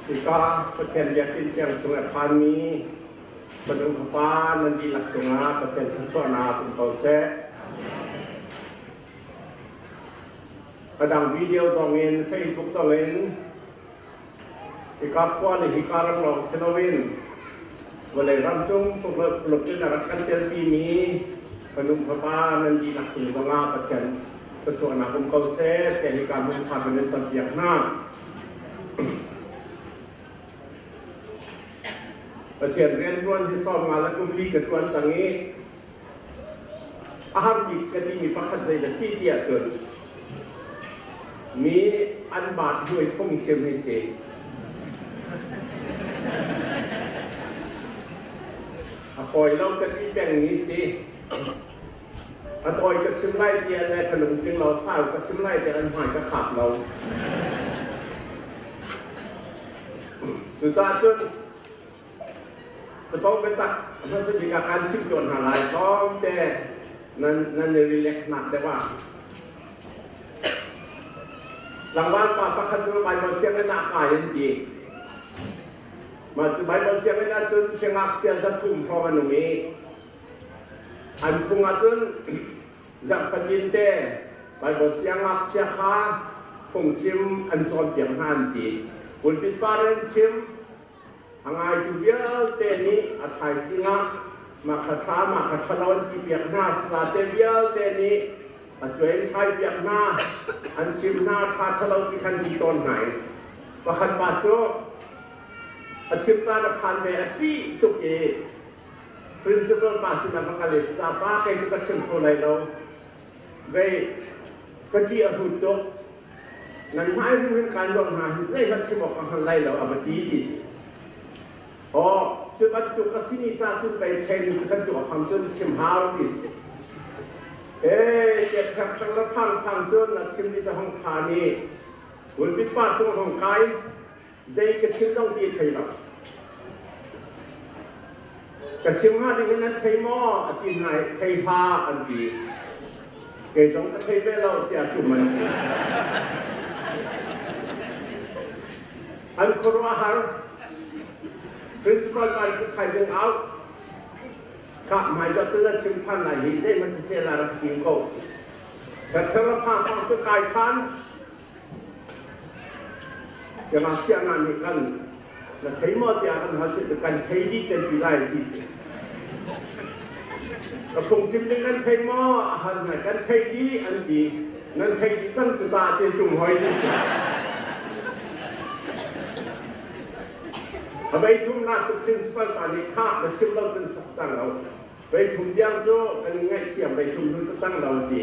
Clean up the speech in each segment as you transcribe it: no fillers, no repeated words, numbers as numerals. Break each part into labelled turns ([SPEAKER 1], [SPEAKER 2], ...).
[SPEAKER 1] Jika petien yakin yang sungai kami Bedung kepan nanti laksana petien sesuana pun kau se. Kadang video dongin Facebook dongin Jika puan hikaran long senowin Boleh rancung peluk narakan telpi ni Bedung kepan nanti laksana petien sesuana pun kau se. Jadi kami sahabat terbiak naประเทศเรียนล้วนที่ซ่อมมาแล้วก็มีกระทรวงจังนี้อาหารดีก็มีประคันใจจะซีเดียจนมีอันบาดด้วยคงเชื่อมให้เสียปล่อยเราจะมีแบ่งนี้สิอันต่อยก็ชิมไล่เดียในขนมกินเราเศร้าก็ชิมไล่แต่อันหายก็ขาดเราสุดท้ายจนสปองเป็นตักเพื่อสิ่งการสิ่งจนหาลายต้องแต่นั้นจะรีแลกซ์หนักแต่ว่าหลังวันป่าประคันตัวไปมันเสียงหน้ากายยันดีมาจุดไปมันเสียงหน้าจนเสียงอักเสียงจะทุ่มพอมันมีอันพุงจนจากพันยินเต้ไปมันเสียงอักเสียขาคงชิมอันจนเปียงหันดีบุญปิดฟ้าเรนชิมทางไอ้ดูเยอะเต็นี้อาศัยจริงอ่ะมาขัดขามาขัดขลอนที่เปียกหน้าสลาเตเยอะเต็นี้อาจจะใช้เปียกหน้าอันชิมหน้าทาขลอนที่ขันจีตอนไหนว่าขันบาดโจ้อาชิมตาดพันเมอที่ตุกเอ principle มาสิมันกันเลยสาบาเกตุกัชิมโคไลโลเว้กะจีอหุตุนั่นหมายถึงการลงหาหิเซ่กัชิมออกกันไลโลอาบดีดิอ๋อจุดปัจจุบันสิ่งที่จะจุดไปเทนกันจุดความจนชิมหาวิสเอ๊ะเจ็บแผลช่างละพังพังจนนะชิมที่จะห้องขานีวันปิดปากตรงห้องไก่ใจก็ชิมต้องดีไทยหรอกกับชิมหาที่นั้นไทยหม้อกินไหนไทยพาอันดีเกยสงไทยเวลาจะจุ่มมันอันครัวหาprinciple การใช้เรื่องเอาข้าหมายจะเตือนสิ่งท่านไหนได้มันเสียหลักจริงเขาแต่ถ้าเราพาความจะกายชั้นจะมาเชื่องานนี้กันและใช้หมดอย่างนั้นหาสิ่งการใช้ดีกันปีไรที่สุดแต่คงชิมในการใช้หม้ออาหารในการใช้ดีอันดีนั้นใช้ดีตั้งจุดตาเจจุ่มหอยที่สุดไปทุ่มนักตุนสปาร์ตานิข้าไปชิมเราเป็นสัตว์ตั้งเราไปทุ่มยังโจ้เป็นไงเที่ยงไปทุ่มดูสัตว์ตั้งเราดี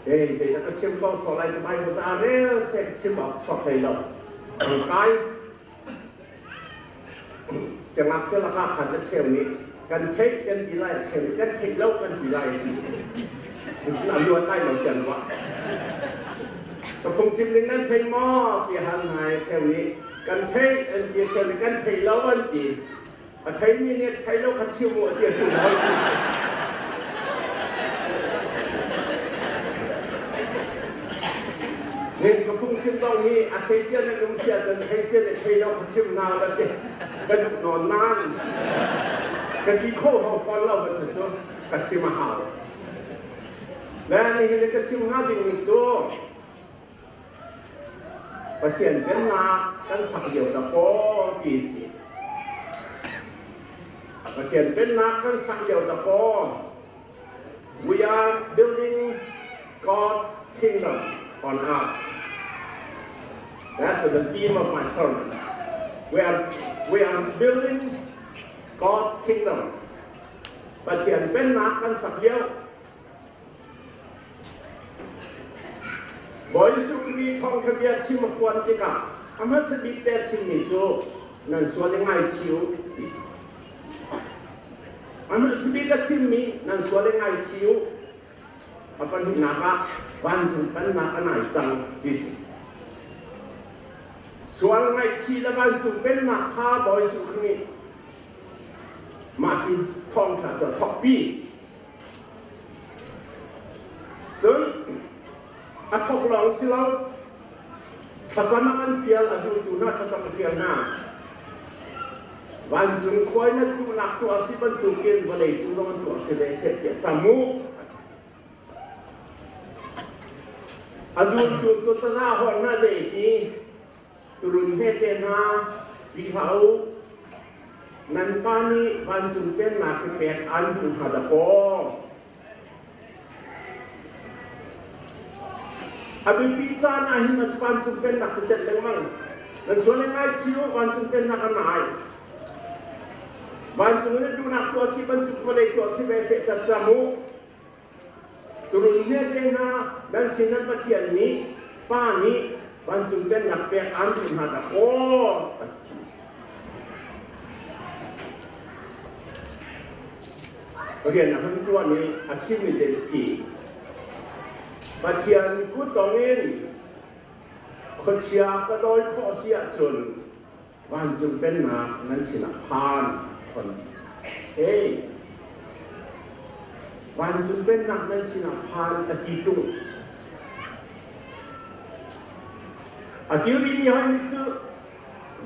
[SPEAKER 1] เฮ้ยเดี๋ยวก็ชิมเขาสอนอะไรจะไปหัวใจเร่เสร็จชิมแบบสอบให้เราร่างกายเสียงอักเสบราคาขันจะเซลล์นี้กันเทคกันปีไรเซลล์กันเทคแล้วกันปีไรสิถึงขนาดยวนได้เราจังวะแต่คงชิมในนั้นใช้หม้อปีหันหายเซลล์นี้กันเทยอันเดียวกันเทยแล้ววันดีอันเทยมีเนี่ยใช้แล้วขัดชิวมัวเดียวถูกไหมเนี่ยกระพุ้งชิมตรงนี้อันเทยเจ้าในลุงเสียจนเทยเจ้าในเทยแล้วขัดชิวนานแล้วเด็กเป็นนอนนานกันที่โค้งฟันเราเป็นจุดขัดชิวมาหาและนี่เห็นขัดชิวหาดิ่งโซ่ประเทศเป็นนากันสักเดียวตะโพกี่สิประเทศเป็นนากันสักเดียวตะโพ We are building God's kingdom on earth. That's the theme of my sermon. We are building God's kingdom. ประเทศเป็นนากันสักเดียวบริสุทธิ์มีทองขมิ้นชิมควันติกาอามาสบิดแต่ชิมมิโซนั่นส่วนง่ายชิวอามาสบิดแต่ชิมมินั่นส่วนง่ายชิวอาปันหินาคะวันจุปันนาขนาดจังดิสส่วนง่ายชิวและวันจุเป็นนาคาบริสุทธิ์มีมาจุทองขัดตัวท็อปปี้จน พวกเราสิเราท Pagkamangan fiel ajudu na tatang fiel na. Wanjung koy na tulak tu asiban tukin balay tulungan tu asileset ya tamu. Ajudu tu tanahon na leki turun hete na bihau nan pani wanjung pen na kepet anju hadapo. Abi pizza na himat wanjung pen nak ketet lemang. Dan soalnya ngai ciu wanjung pen nak kanai. Wanjung ni tu nak tu asiban tu balay tu asileset ya tamu. Turunnya kena dan sinan patian ni pani wanjung pen nak pek anju hadapo. Bagian nak tuan ni asyik menjadi bagian ku tongin kerja kedoi kosia jun wanjung benak nan sinapan kon wanjung benak nan sinapan akitung akiu ini hanya itu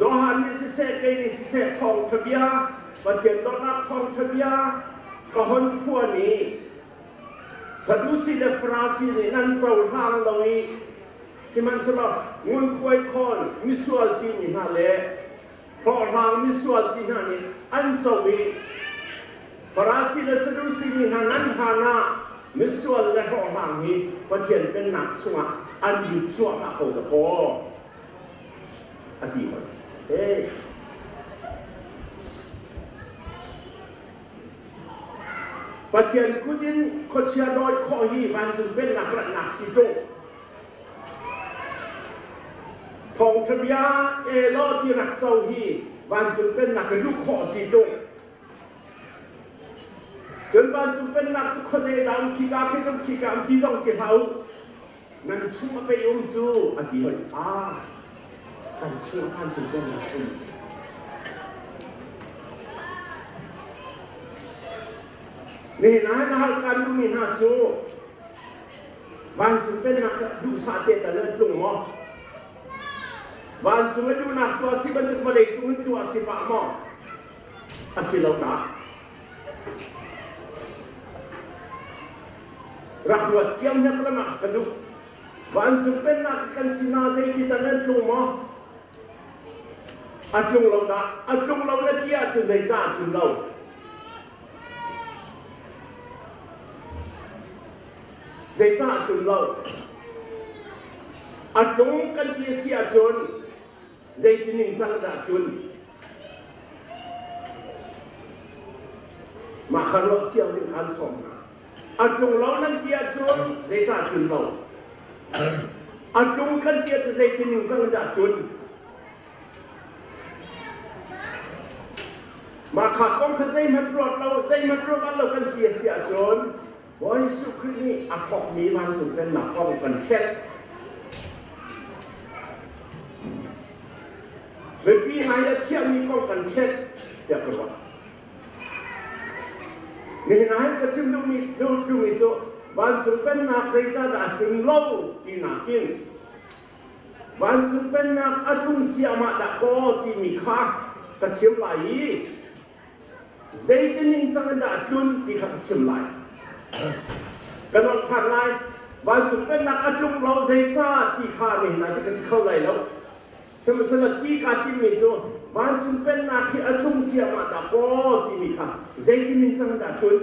[SPEAKER 1] dohan ni sesek ni sesek tong terbiar bagian donak tong terbiar kahon puan ni sadusi de frasi ni nan jauh hang lawi siman sebab ngun kuai kon misual ti ni hale kor hang misual ti ni an jawi frasi de sadusi ni nan hana misual le kor hang ni bagianเป็นหนักชัวอันอยู่ชัวมาโกตะโกอดีตปัจจัยกุจินขดเชียดอยข้อฮีวันจึงเป็นหนักระหนักสิโดทองทบียาลอที่รักเจ้าฮีวันจึงเป็นหนักกระลุกข้อสิโดจนวันจึงเป็นหนักทุกคนในดาวขีกาที่ต้องขีกาที่ต้องเกี่ยวนั่นชุ่มไปจูอดีตการช่วยท่านจึงเป็นหนักนี่นะการดูนี่นะจูวันจึงเป็นนักดูสาเจตเลิศลงหมอวันจึงไม่ดูนักตัวสิบันทึกมาเลยจึงไม่ตัวสิบะหมออาศิลป์นะรักวัดเทียมเนี่ยประมากันดูวันจึงเป็นนักกันสินาเจติตเลิศลงหมออาจงเรานะอาจงเราเนี่ยที่อาจจะได้จ้าจึงเราได้จ้าจุนเราอาจงกันเดียเสียจนได้ที่นิ่งสังดาจุนมาขันเราเที่ยวนึ่งขันส่งอาจงเรานั่นเดียจนได้จ้าจุนเราอาจงกันเดียจะได้ที่นิ่งสังดาจุนมาขับกองขึ้นได้มาปลดเราได้มาปลดเรากันเสียจนวันสุขนี้อภพมีวันสุขเป็นหนักป้องกันเช็ดเป็นปีไหนจะเชี่ยวมีป้องกันเช็ดเดี๋ยวก่อนนี่นะก็ซึ่งดูมีโจวันสุขเป็นหนักใจจะได้ถึงเล่าที่หนักกินวันสุขเป็นหนักอารมณ์เชี่ยวมาดะก็ที่มีค่ากระเชี่ยวไหลใจที่นิ่งสังดาจุนที่ขัดเชี่ยวไหลกันต้องผ่านไงวันสุดเป็นนักอาจุงเราใจจ้าที่ข้านี่นะจะกันเข้าไรแล้วสมัยที่การที่มีโจวันสุดเป็นนักที่อาจุงเชียมาดาโกที่มีข้าใจที่มีสังดาจุน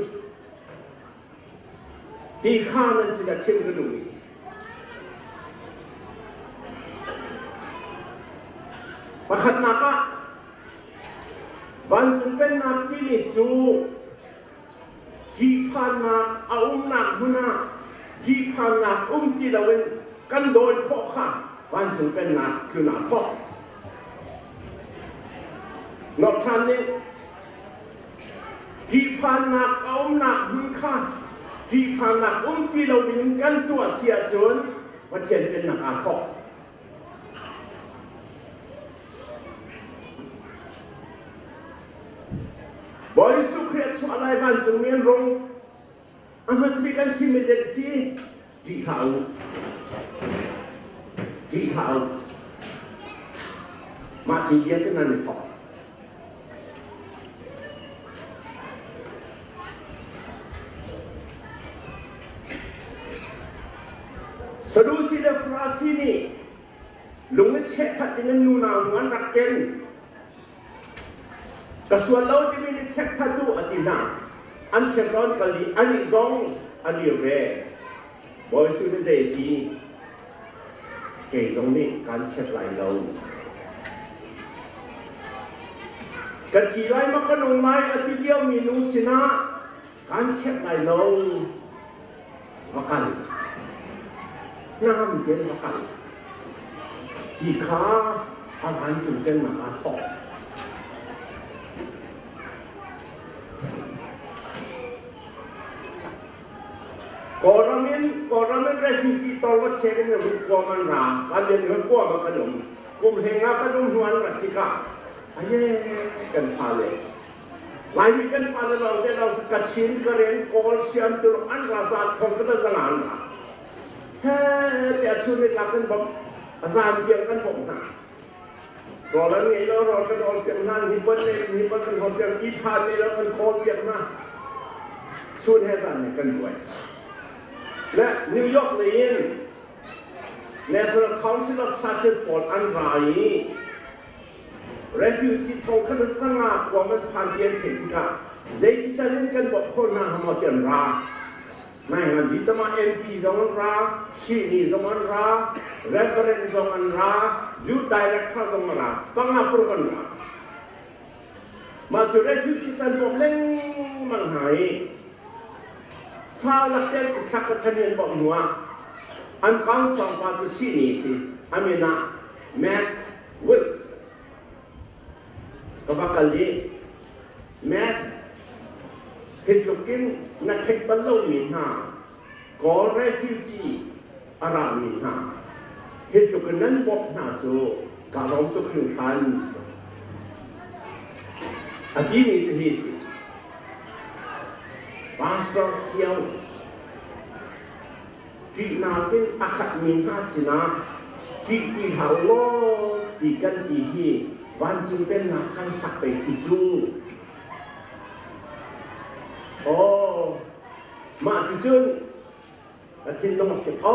[SPEAKER 1] ที่ข้านั้นสิจะเชื่อมกันดูมิสประคัตนักวันสุดเป็นนักที่มีโจที่ผ่านมาเอาหนักหัวหน้าที่ผ่านมาที่เราเป็นกันโดยพ่อข้าวันถึงเป็นหนักคือหนักพ่อนอกจากนี้ที่ผ่านมาเอาหนักหัวข้าที่ผ่านมาที่เราเป็นกันตัวเสียจนวันเทียนเป็นหนักอาพ่อบริสุทธิ์เครียดอะไรบ้างจึงมีรงอามาสบิกันที่มีเด็กสิที่เขา มาถึงเยอะจะนั่นพอสะดุสิเดฟราซีนี่ลุงนี่เช็ดทัดยังนูนาวงานรักเกนกระส่วนเราที่มีเช็ดทัดดูอดีนาอันเช็ดร้อนกะลีอันนี้ซองอันนี้เร่บอยสุดเจดีเกี่ยตรงนี้การเช็ดไหลเรากะทีไรมันก็ลงไม้อาทิตย์เดียวมีนูสินะการเช็ดไหลเราว่ากันน้ำเย็นว่ากันอีขาอาหารจุ่มเต็มหนาทองกอรามินเรฟิจีตอวัดเชกันเนี่ยกลัวมันราการเดินมันกลัวมันกระดุมกุมเฮงากระดุมหัวรัติกาอันนี้กันฟาเลยหลายมีกันฟาเลยเราสกัดชินกระเรนกอลเซียนตัวอันราซาของกระดังงานเฮ้ยแต่ชุดนี้กันบอกอาจารย์เกี่ยวกันผมนะรอแล้วนี่แล้วรอกันรอเกี่ยวนั่นมีคนเล่นมีคนคนเกี่ยวอีพานนี่แล้วมันโคตรเกี่ยวนะชุดให้อาจารย์กันด้วยและนิวยอร์กเลยน National Council of Churches for อันไรrefugee ทงขึ้นสง่ากว่ามันผ่านเกณฑ์ถึงกันเด็กที่จะเล่นกันบอกคนน่าหมดเกินราไม่งั้นที่จะมา MP ตรงนั้นราชีนีตรงนั้นรา Reverend ตรงนั้นราYouth Director ตรงนั้นราต้องหาโปรแกรมมาจุด refugee จะบอกเล่นมันหายชาวลักเตนชักกระชันเงินบอกหนัวอันฟังสองปาตุชีนีสิอามินาแมทวิลส์ก็ว่ากันดีแมทเห็นจุกินนักเทคบัลโลมีหน้าก่อเรฟิวจีอารามีหน้าเห็นจุกินนั้นบอกหน้าจูการร้องตุกขึ้นทันอาทิตย์นี้จะฮิสิปาสเตอร์เที่ยวที่นาเป็นอาคามีหน้าสินะที่หาโลที่กันที่วันจึงเป็นนักการสักไปสิจูโอ้มาที่จุนอาทิตย์ลงมาโอ้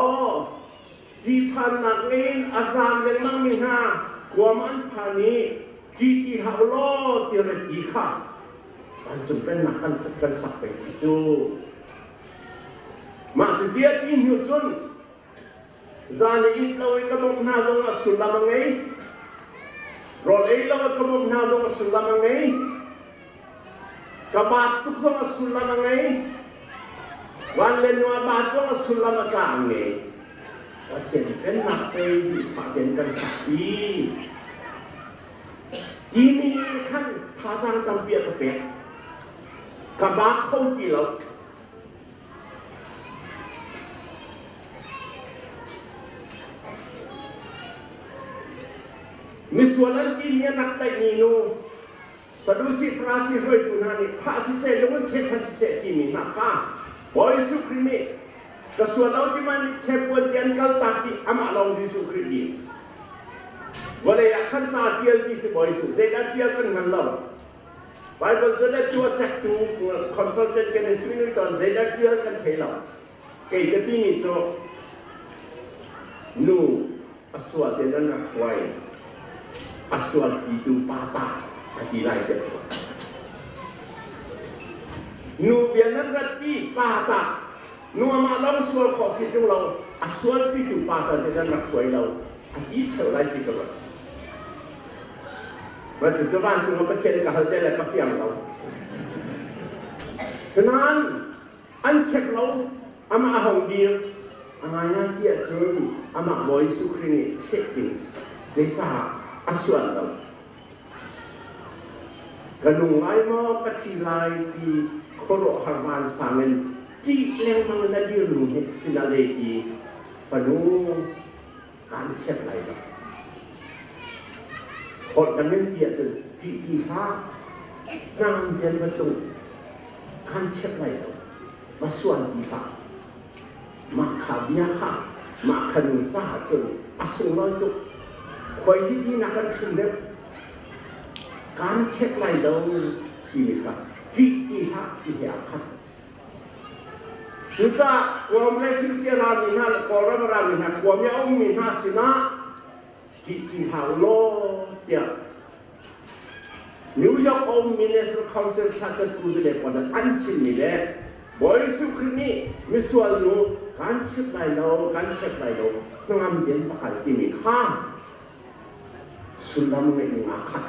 [SPEAKER 1] ที่พันนักเรียนอาจารย์ยังมั่งมีหน้ากว่ามันพานี้ที่หาโลที่เรียนที่ข้ามันจึงเป็นนักการสักไปสิจูมาที่เดียดอินยุจุนจานอินเราอีกกระบอกหน้าลงสุดละมังไงรอเลยเรากระบอกหน้าลงสุดละมังไงกบาตุกลงสุดละมังไงวันเล่นว่าบาตุกสุดละมังกันไงว่าเช่นเป็นนักเตะสักเป็นกันสักที่นี่ขั้นท่าทางจำเปียกเป็ดกบาเข้ากี่เรามีส่วนนั้นที่เนี่ยนักเตะนี่นูสะดุสิพระสิเฮ้ยตุนานี่พระสิเสด็จมันเช็ดทันสิเสด็จที่มีนักก้าบอยสุครีนี่ก็ส่วนเราที่มันเช็ดปวดยันกัลตาที่อามาเราที่สุครีนี่วันนี้ขันซาเทียลที่สิบอยสุเด็กเทียลกันมันเราไบเบิลจะได้ตัวแจ็คตูคอนซัลเทนต์กันในสมิลตันเด็กเทียลกันเทเราเกี่ยกับที่นี่โจนูส่วนเดินนักไว้asal itu patah hati lain dia. Nu bianan rati patah. Nu amalam sual khosi tu lau asal itu patah dengan nak kuai lau. Hati terlain kita lau. Macam zaman tu orang kecil kahal dia lepas yang lau. Senang, ancek lau ama ahong dia, amanya dia curi, ama boy sukri ni settings, desa. Asuhan daw. Ganung ay mo katilay di koro harman sa amin. Di lang mga nalirunit sinalay di fanu kansep lay daw. Hot namin diya dyan, di ha, nang diyan ba ito, kansep lay daw. Masuhan di ha. Makabiya ha, makanunsa ha dyan, asong lang ito. คอยที่นี่นักการชุมเด็ก การเช็คไรเดาที่มีกันที่ท่าที่เหตุขัดจุดจ้าความเล็กที่รามีนาความรักรามีนาความยาวมีนาสินะที่ท่าโลเดียนิวยอร์กอมมินิสต์คอนเสิร์ตชาติสุดเลยคนอันชิมนี่แหละบริสุทธิ์นี่มิสวาลูการเช็คไรเดาการเช็คไรเดาต้องทำเย็นปากที่มีข้าสุดลำเงินอาคัด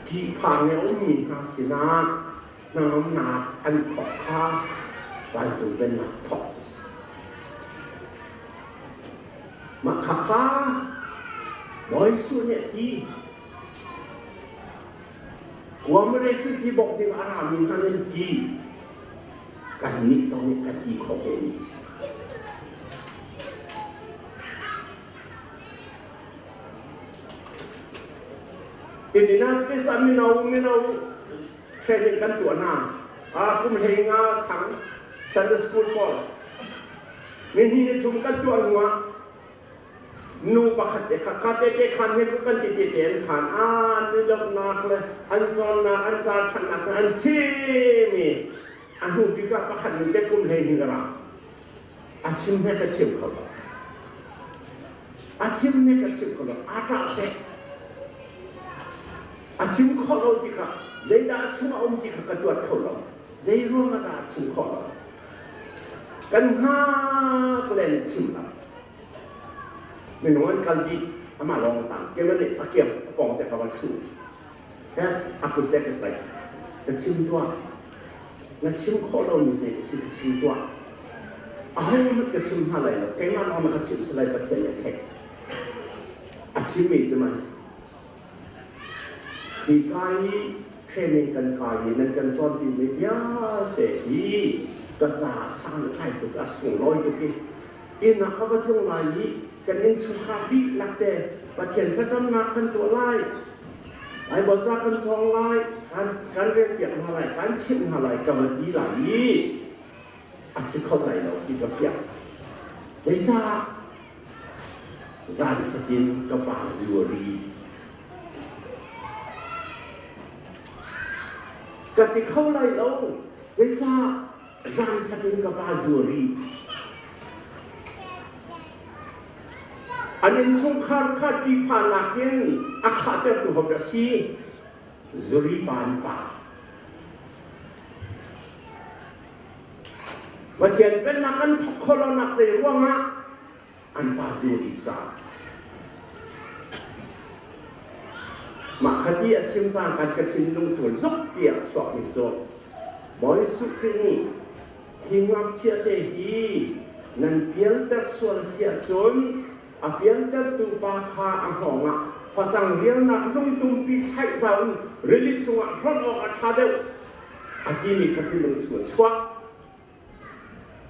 [SPEAKER 1] ที่ผ่านเนี่ยมีนาสินะน้ำหนักอันขอบค่าวันสุดเป็นหนักทอดมาขับข้าบริสุทธิ์เนี่ยที่กลัวไม่ได้ขึ้นที่บอกที่อารามีนาเป็นที่กันนิสองเนี่ยกันที่เขาเป็นini nak kisah minau training kan tu na. Aku menghengar tang Sunday school pun. Ini cuma kan tu angwa. Nu pakat kakak kan ni bukan titian kan. Ni dah nak le. Ancar nak ancimi. Aku juga pakat ni aku menghengar. Acim ni kecil kalau. Acim ni kecil kalau. Ada se. Acim kalau jika, saya dah cuma jika ketua kalau, saya rumah dah acim kalau, kan kalian acim lah. Menuan kali, amal long tang, kemana ni, akiem, pong tak kawan su, kan, aku tak ketai, acim tua, acim kalau ni saya acim tua, ahai mak acim halai lah, kemana orang acim selain percaya kek, acim itu mas. Di kali training kan kali nanti kan di media jadi kerja sangat itu asing loy itu ki. Ina apa tu lagi kan ini suka di lakte, pasien saja nak kan tu lagi. Ai baca kan song lagi kan yang halai kan cim halai kan di lagi. Asik kau lagi loh di kafiat. Jadi jadi sekian kepala zuari. Ketika kau lagi lalu, jasa jangan sakit kepazuri. Ane sungkar kati panakin akhater tu habisi zuri banta. Macam penakan kalau nak seruang anta zuri sah. Maka dia cintakan ketinggung sulit dia sok itu. Boleh suka ni hingap ciatehi nan pian tersual siapun, apian tertumpah ahonga, fatang riang nak lungtung picai zaun, rilis sungai ronok atadeu. Agini ketinggung sulit suak,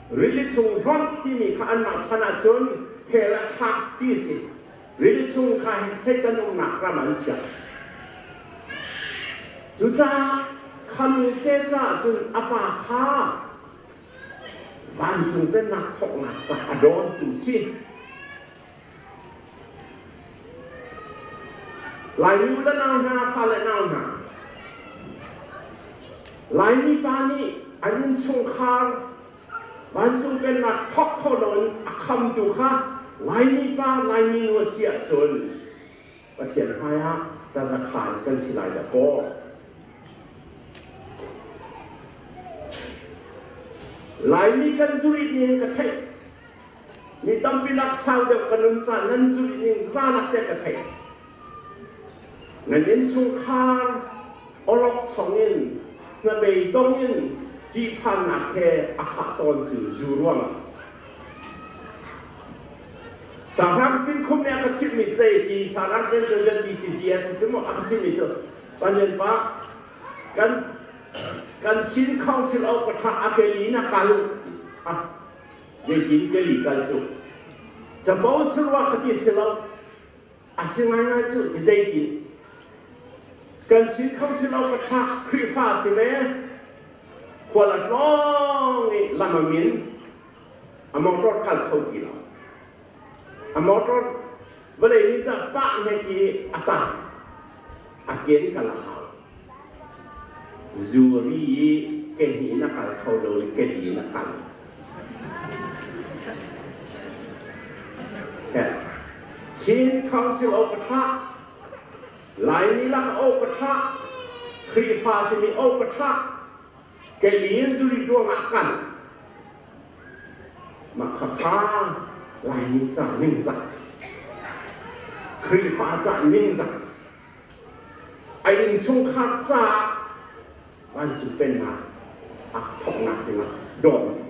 [SPEAKER 1] rilis sungai ron kini keanak sanajun hela tak tisi, rilis sungai setan nak ramansia. Juga kami kerja jun apa kah? Banjung dan nak tok nak adon tu si. Lain udah nauna, fale nauna. Lain ni bani, ayun sungkar. Banjung dan nak tok kolon akam tu kah? Lain ni ba, lain ni nusia jun. Bagian kaya, jasa kan kan silai dah Lain ni kan sulit ni ketai. Ni tampilak saudara kanunsa nan sulit ni zanak dia ketai. Nanti sungkar olok songin, nabi dongin jipan nakhe akaton tu zuruang. Sarang pin kumnya kecil misai di sarang yang terjadi di CGS itu mau kecil itu. Panjang pak kan sin kau silau kata akeli nak kalu jadi keli kalu jabau silau kati silau asingannya tu jadi kan sin kau silau kata kripa sile kuala long lama min amotor kal kau gila amotor boleh ni cepat lagi atas akhir kalau zuri kehi nakal kau doi kehi nakal Chin Council Opata Laini lah Opata Krifa sini Opata Kalian zuri dua makan maka lain tak ningzas Krifa tak ningzas Ain chung khat tak Lan ju pena Thok nak dengan Don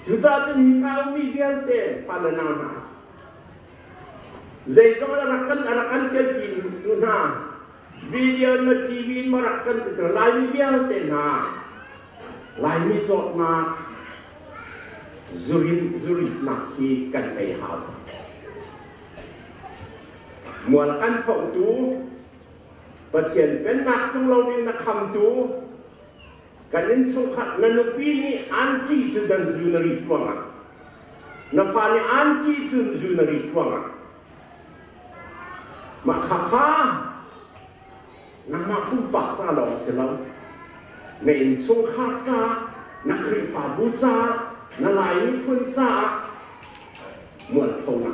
[SPEAKER 1] Juga tu ni kau media te pada nama Zai kau arakan kelkin tu na video na TV marakan tu lain media te na lain ni sot na zuri nak ki kan ai hau mualkan kau tu patien pen nak tung lau ni nak kam tu kanin sungkat nanupi ni anti dan zunari tuanga nafani anti zunari tuanga makaka nama pumpak salong selau ngain sungkat ta nakri pabuca nalai pun ta mual tona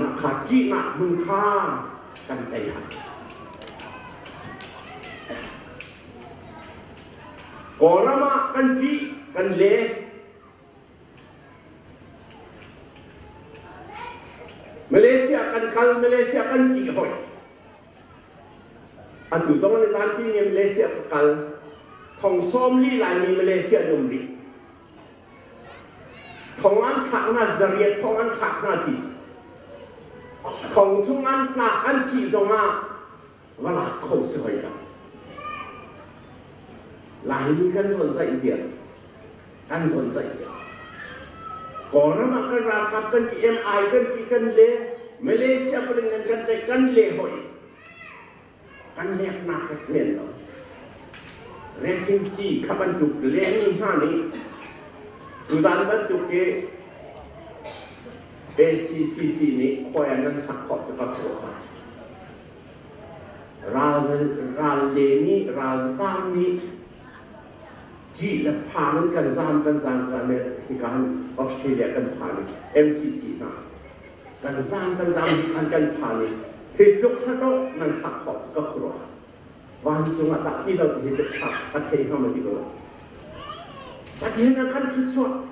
[SPEAKER 1] makaki nak mungka kan kaya Korama kan ji kan le Malaysia kan ji hoi Atu zaman ni zanti ni Malaysia kekal Thong som li lai ni Malaysia dum li Thong an khak na zariat thong an khak na tis Thong chung an khak an ji zonga Wala khou se hoi da Lai ni kan son zai dia kan son zai dia Korama kan rakap kan MI kan le Malaysia dengan kan le hoi kan lihat nak kalian loh refugee kapan tu kalian ni hani sudah bantu ke BCCC ni koyan sakot cepat cepat Raleni razam ni ji lepas kan zam Amerika Australia kan pani MCC na kan zam kan pani hidup satu nan sakot ke keluar. Wah cuma tak tidak hidup tak hati kamu di keluar. Tapi nak kan sesuatu.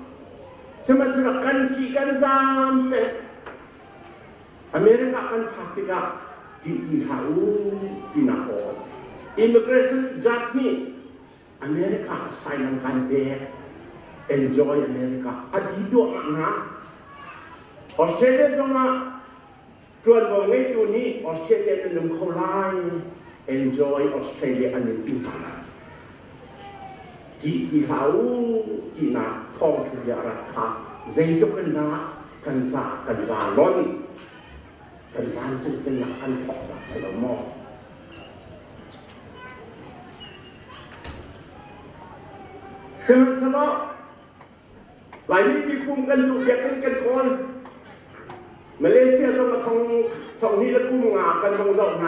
[SPEAKER 1] Cuma kan kikan sampai Amerika kan fakta di tahu di naho. Immigration judge ni Amerika sayangkan dia enjoy Amerika. Adido mana? Australia cuma Tuan bang itu ni Australia dalam kolai enjoy Australia anu tinggal. Di tahu di nak thong sejarah khas, zayuk kan zalon kan langsung kena kan thong selama. Selama lain cikum kan tu dia kan kon Malaysiaต้องมาท่องนี่แล้วกู้งากันบางส่วนไหน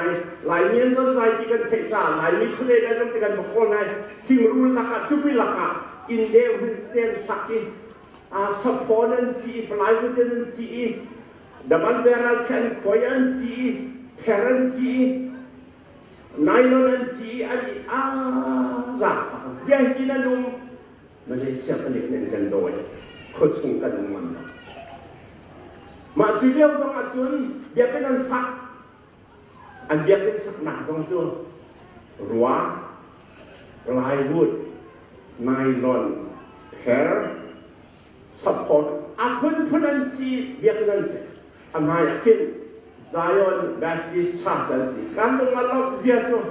[SPEAKER 1] หลายเมียนสนใจที่กันเทคาหลายมีประเทศได้ต้องกันบางคนไหนที่รู้ราคาทุกปีราคาอินเดียเป็นเส้นสักที่สปอนนันที่ปลายเป็นที่ดับเบิลเบรัลแคนคอยนันที่เทรันที่ไนโนนันที่อันสักเดี๋ยวที่นั่นดูมาเลเซียผลิตเงินกันโดยคนส่งกันมันมาจีเรียวต้องมาจุนเบียเป็นอันสักอันเบียเป็นสักหนาสองจุนรัวพลายวูดไนลอนแพร์ซัพพอร์ตอาคุณพนันจีเบียเป็นอันเสอามาอยากกินไซออนแบปติสต์ชาติจีการลงมาลบเสียจุน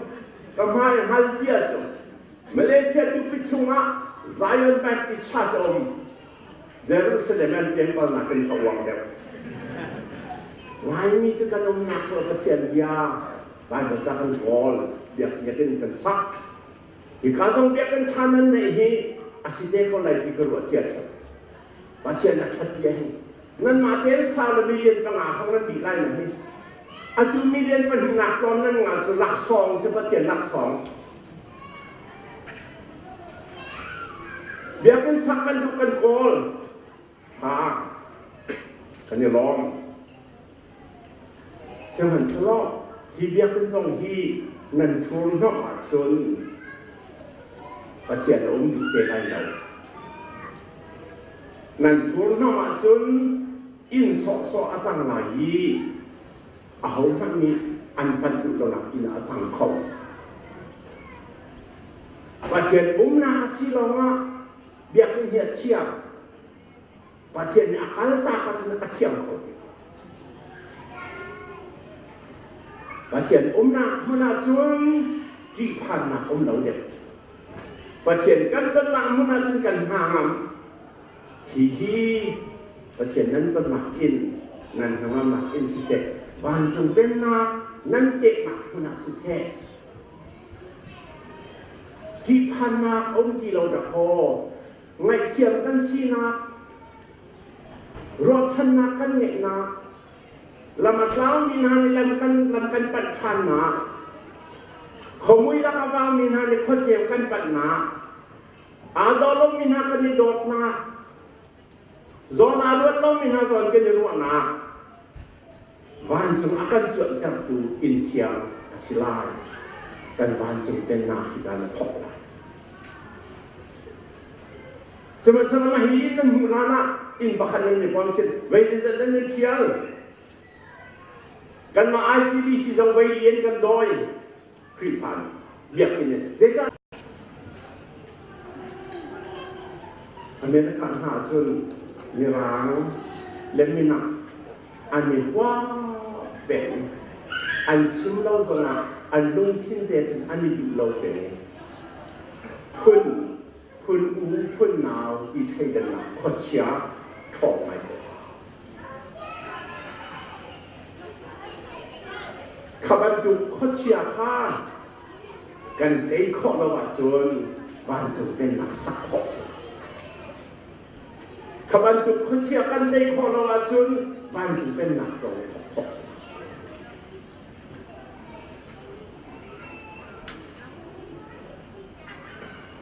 [SPEAKER 1] ก็มาฮัลเสียจุนมาเลเซียทุกปีชุ่มอ่ะไซออนแบปติสต์ชาติอมเจรูซาเล็มเต็มปนนักเป็นตัววังเดียวLain ni juga nak perhatian dia, lain macam gol, dia kan sak. Jika dia kan kanan ni, asyik kau lagi keluar tiada. Macam nak hati นั่นมาเทนซาลมีเรียนต่างหากของนั้นดีไล่มาให้อาจุมีเรียนปัญหาจอมนั่นงานสุดหลักสองเสพเทียนหลักสองเบียกันสักกันดูกันโกลฮะกันนี่ล้อมเสียงหันสลอที่เบียกันส่งที่นั่นทูลน้องอาจนประเทศองค์ดีเตะให้เรานั่นทูลน้องอาจนอินสออาจารย์นายเอาท่านนี้อันตันดุจนักอินอาจารย์เขาประเทศองค์นาสิลองะเบียกันเหียเทียบประเทศนี้อาการตาก็จะเทียมเขาประเทศองค์นามันอาจนที่ผ่านมาองค์เราเด็กประเทศกันเป็นหลังมันอาจจะกันห่างที่ประเทศนั้นเป็นหมักอินนั่นคำว่าหมักอินสิเสกบางจงเป็นนานั่นเด็กหมักมันอาจสิเสกที่ผ่านมาองค์ที่เราจะพอไม่เทียมกันสินะรถชนะกันเนี่ยนะลำมาเล่ามีนาในลำกันปัดชันนะขมุยละกว่ามีนาในคนเชียงกันปัดนะอาดอลมีนากันในโดดนะโซนอาดวลมีนาโซนกันในรัวนะวันจงอาการจดจับดูอินเทียมสิลายกันวันจงเป็นนาที่การพบละsama-sama mahir dan mulana in bakalan ni pangkin wajib dan ni tiang kan ma ICBC dong wajib kan doi kripan biar ini jadi Amerika hajun Iran Lebanon ani wah ben an sulau zona an lungkin deh an di pulau dehคุณอู้คุณนาวอีเทกันนะขดเชียถอดไปขับดุขดเชียข้ากันได้ข้อระวังจนบ้านจงเป็นนักสักขอสิขับดุขดเชียกันได้ข้อระวังจนบ้านจงเป็นนักสงฆ์ขอสิ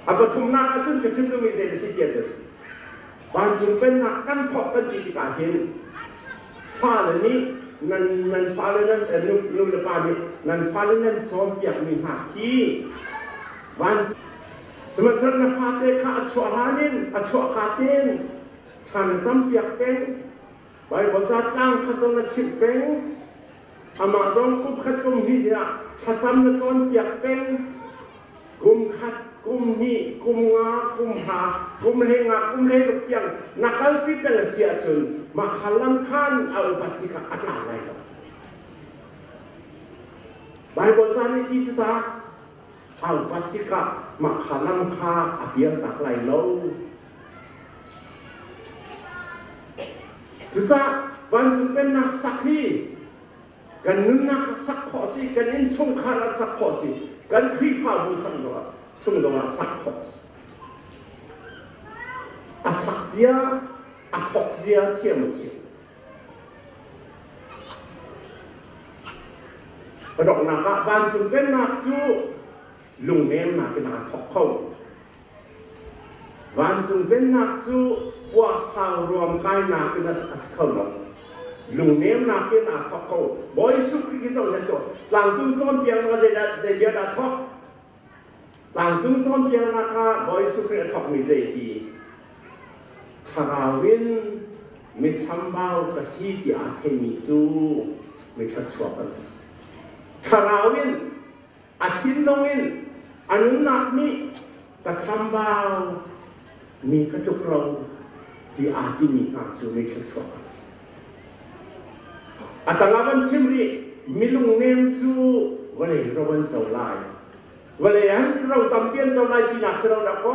[SPEAKER 1] apa thumna achun ke chim mi de si ke chun ban jung pen na kan thok kan ji ka hin fa le ni nan fa le nan nu le pa ni nan fa le nan som yak mi ha ki ban semat na fa te ka achwa hanin achwa ka ten than jam yak pen bai bo cha tang kha to na chip pen ama jong ku khat kum hi ya chatam na chon yak pen kum khatกุมฮีกุมงากุมหากุมเลงากุมเลงเกียงนักเอาพิจารณาเสียจนมาขลังขันเอาปฏิกะอัตลาอะไรกันใบบทนี้ที่จะเอาปฏิกะมาขลังคาอภิยตักไหลโลจะวันจะเป็นนักสักที่กันนึกนักสักขอสิกันอินชงคาราสักขอสิกันครีฟ้าบุษตัวchung dong asak kos, asak dia, akok dia tiap musim. Padok nak ban chung ken nak chu, lung nem nak ken nak thok kau. Ban chung ken nak chu, buat kau rwam kai nak ken nak askau long. Lung nem nak ken nak thok kau. Boy suk kita orang tu, langsung tuan piang ada dia dah thok. หลังจุ่มจอมเพียงนะคะบอยสุขเถกมีใจดีทาราวินมีชัมบาวกษีที่อาเทมิจูมีชัดชัวร์สิทาราวินอาทินลงวินอนุนักมีกชัมบาวมีกระจุกเราที่อาทิมีอาจูมีชัดชัวร์สิอัตราวันชิมรีมีลุงเนมจูวันนี้เราวันเจ้าลายวันนี้เราทำเพียงเจ้าลายปีนักเราดับก็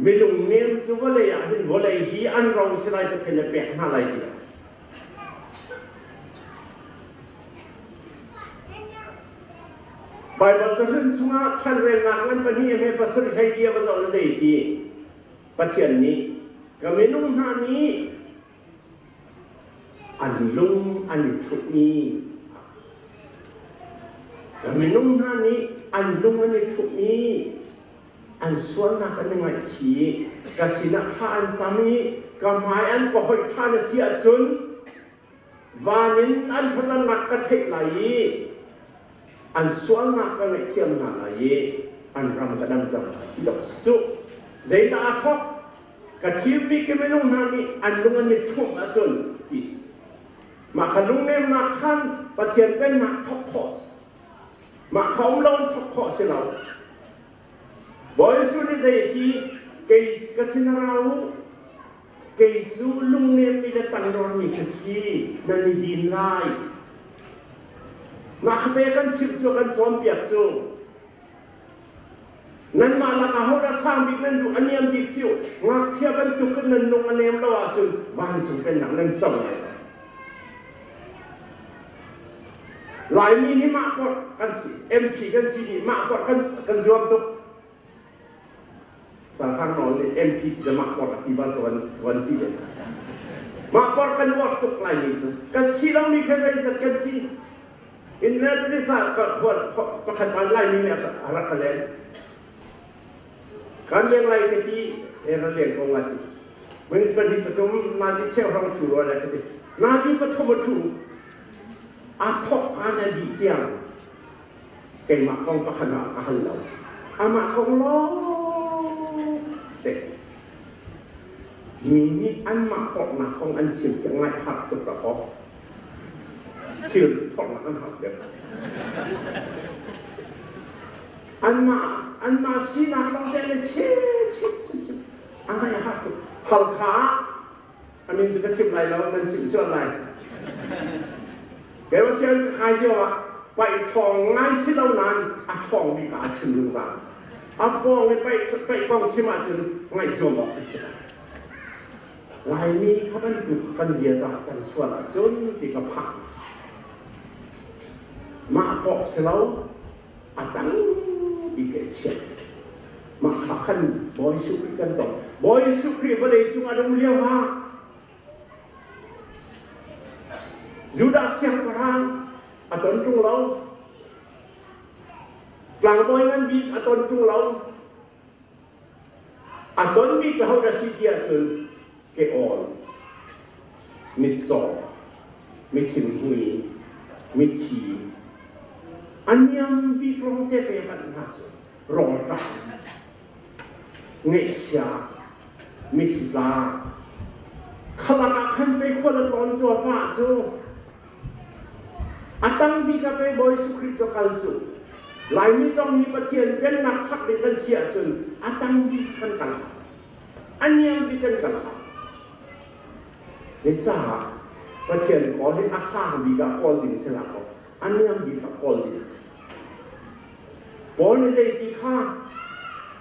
[SPEAKER 1] มีลุงเนียมจูวันนี้วันนี้ฮีอันเราสลายไปเป็นเปียกหน้าลายปีนักไปบัดจะเรื่องช่วงฉันเรียนงานนั้นปนี้ไม่ประสบให้เดียวประสบได้ดีประเทศนี้ก็มีนุ่งหานี้ an lung an thuk ni kami lung na ni an lung an thuk ni an suan na kan ngai thi kasina khan tami kamai an ko hoi than sia chun vanin an thanan nak ka thek lai an suan na ka ngai thiam na lai an ram ka dam dam dok su zaina thok ka thiam bi ke menung na ni an lung an thuk a chun is ma khalung nem na khan pathian pen na thok khos mà không lâu thọc họ sẽ lâu bởi số này dạy thì cái sinh rau cái chú lung nên đi ra tăng rồi mình cái gì nên đi lại mà không phải cần chịu cho cần chọn biệt cho nên mà là họ đã sang bị nên đủ anh em bị siêu ngạc theo cần chụp cái nên nông anh em đâu à chứ van chụp cái nặng nên chồng này lại mi hi mạ quật kan si em chỉ kan si đi mạ quật kan zoom tu sang khang nói thì em chỉจะmạ quậtที่บ้านวันที่เด็กmạ quật kan quật tu lạiนี่chứ kan siเรามีแค่ไหนสักkan siอินเนอร์ที่สักก็quậtประคันมันไล่มีเนี่ยอะไรกันเลยการเลี้ยงไรกันที่เราเลี้ยงของอะไรมันเป็นที่ประชุมนาทีเชี่ยวรองถูอะไรกันที่นาทีประชุมถูอาทอกการดีเจียงเก่งมากของประคณะอาหารเราอามาของเราเด็กมีนี่อันมาของมาของอันสิ่งอย่างไรหักตัวประกอบที่ของมาอันหักเด็กอันมาสีนาเราเดินเชี่ยอะไรหักหักขาอันนี้จะชิมอะไรแล้วมันสิ่งส่วนอะไรแต่ว่าเสียงใครเยอะไปทองง่ายสิเรานั้นอ่ะทองมีการชิมดูบ้างอ่ะปองไปปองชิมาจนง่ายส่วนบอกไปเสียลายนี้เขาเป็นดุกันเสียจากจันทร์ส่วนจนติดกับผักมาปอกเสียแล้วอ่ะตั้งอีกเฉียดมาขับขันบอยสุขีกันต่อบอยสุขีบริจุงอารมณ์เลี้ยวว่าJudah siang perang atau tung lau, pelang boyan bi atau tung lau, atau bi jauh dari dia tu ke on, mitso, mitin hui, miti, anyam bi rong tepe kan hasil, rong tak, ngesia, misla, kalau akanไปคนละตอนจัวฟ้าจัวatang bi ka pe boy sukri cho kalju lai mi tong ni pathian pen nak sak de kan sia chun atang bi kan kala anyam bi kan kala je cha pathian ko de asa bi ka kol din se la ko anyam bi ka kol din bon je ti kha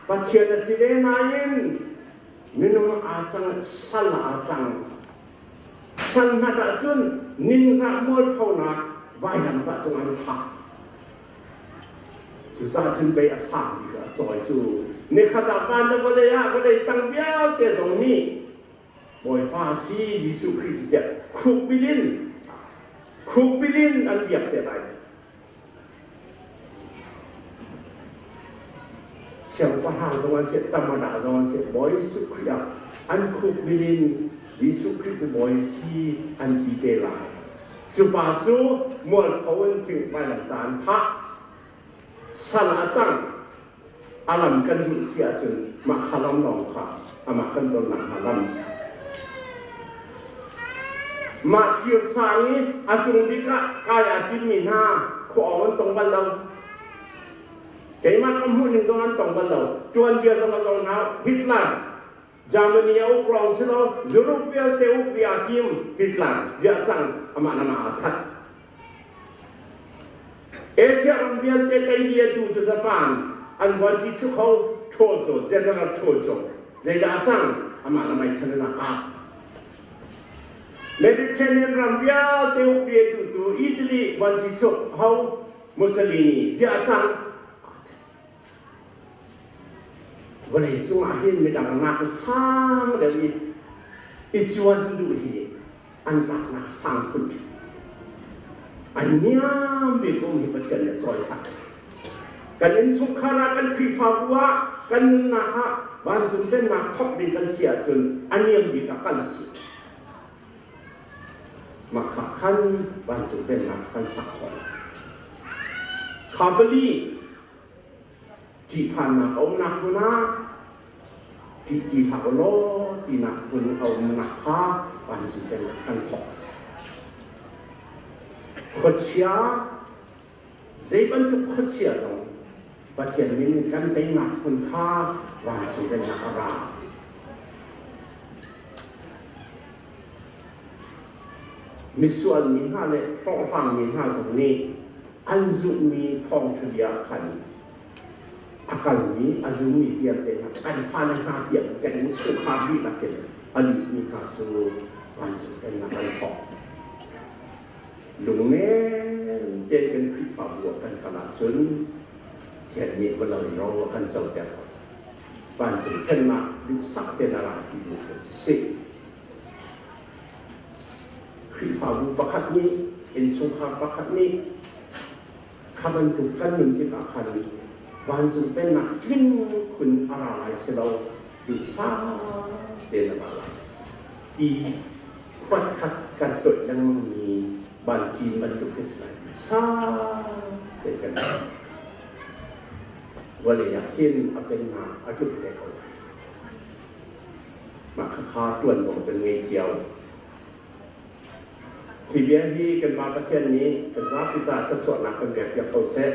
[SPEAKER 1] pathian si de na yin minung achang sala achang san na ta chun ning sa mol thau na vai làm ta trong ăn thà, chúng ta chuẩn bị sang đi cả, rồi chú, nếu khát ăn nó có thể tăng béo để giống như, mỗi pha si Giêsu Christ đẹp, khúc bilin ăn đẹp để lại, xem qua hàng trong ăn sẽ tâm đà trong ăn sẽ mỗi Giêsu Christ ăn khúc bilin Giêsu Christ mỗi si ăn đi để lại. Chú bà chú muốn khẩu ơn thịnh bài làm tàn phá sẵn á chăng á làm cân hữu xìa chừng mà khá lòng lòng khá mà cân đồn nặng khá lòng xìa mà chiều sáng ấy chung đi cái tin mình ha khổ ơn tổng ban lâu cái mà âm hữu những tổng tổng ban lâu chuan bia tổng ban lâu nào Hitler Germany au krong silo European teu bia kim Hitler dia chang ama nama that Asia European te India tu Japan an wati chu khâu Tojo General Tojo they da chang ama nama chana ka Mediterranean rambia teu bia tu Italy wati chu khâu Mussolini dia chang Boleh cuma akhir macam nak sang dari ijuan dulu ini. อันรักนักสร้างคุณอันนี้มีผู้มีประเทศเนี่ยจอยสักกันเองสุขาระกันครีฟ้าบัวกันนะฮะบ้านจุดเป็นนักทบดีกันเสียจนอันนี้มีกับกันสิมาขับขันบ้านจุดเป็นนักกันสักคนคาบลีที่ผ่านมาเอาหนักนะที่ถักโลที่หนักคนเอาหนักข้าบ้านจุดเป็นนักกันทอกขดเชียเจ็บอันทุกขดเชียจงประเทศนี้กันเป็นหนักคนข้าบ้านจุดเป็นนักอะไรมีส่วนมีห้าเนี่ยท้องฟังมีห้าตรงนี้อันจุมีท้องทะเลขันอาการนี้อันจุมีเพียงแต่อันฟันห้าเพียงแต่สุขภาพดีนักเก็ตอันนี้มีห้าจูอันจุเป็นนักอันท้องหลวงแม่เจนเป็นคลิปฝากบวกกันขนาดจนแค่นี้ก็เลยรอกันเจ้าแต่บ้านจุเป็นนักยุสักเป็นอะไรที่ดูสิคือฝ่าบุปผัดนี้เอ็นสงครามปผัดนี้ข้ามันถูกกันหนึ่งที่ปผัดวันจุเป็นนักทิ้งคุณอะไรเสียเราอยู่ซ่าเป็นอะไรที่วัดขัดกันตดยังมีบางทีมันถูกเป็นอะไรซ่าเป็นกันวันนี้อยากทิ้งเป็นนาอาจุดเด็กเขามาข้าตัวหลงเป็นเงยเสียวที่เบี้ยที่กันมาประเทศนี้เป็นรับพิจารณ์ส่วนหนักเป็นแบบอย่างโตเซ่